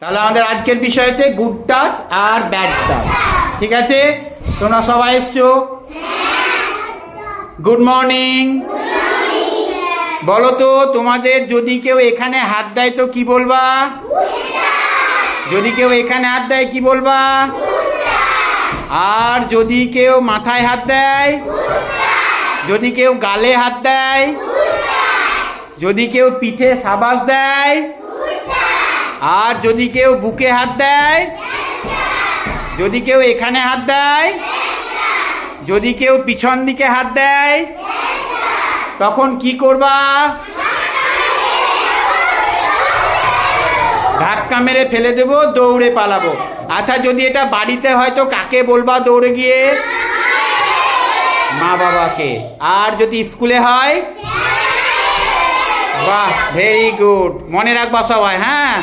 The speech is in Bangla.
তাহলে আমাদের আজকের বিষয় হচ্ছে গুড টাচ আর ব্যাড টাচ। ঠিক আছে, তোমরা সবাই এসছো? Good morning. বলো তো, তোমাদের যদি কেউ এখানে হাত দেয় তো কি বলবা? যদি কেউ এখানে হাত দেয় কি বলবা? আর যদি কেউ মাথায় হাত দেয়, যদি কেউ গালে হাত দেয়, যদি কেউ পিঠে সাবাস দেয়, আর যদি কেউ বুকে হাত দেয়, যদি কেউ এখানে হাত দেয়, যদি কেউ পিছন দিকে হাত দেয়, তখন কি করবা? ধাক্কা মেরে ফেলে দেবো, দৌড়ে পালাবো। আচ্ছা, যদি এটা বাড়িতে হয় তো কাকে বলবা দৌড়ে গিয়ে? মা বাবাকে। আর যদি স্কুলে হয়? বাহ, ভেরি গুড, মনে রাখবা সবাই। হ্যাঁ।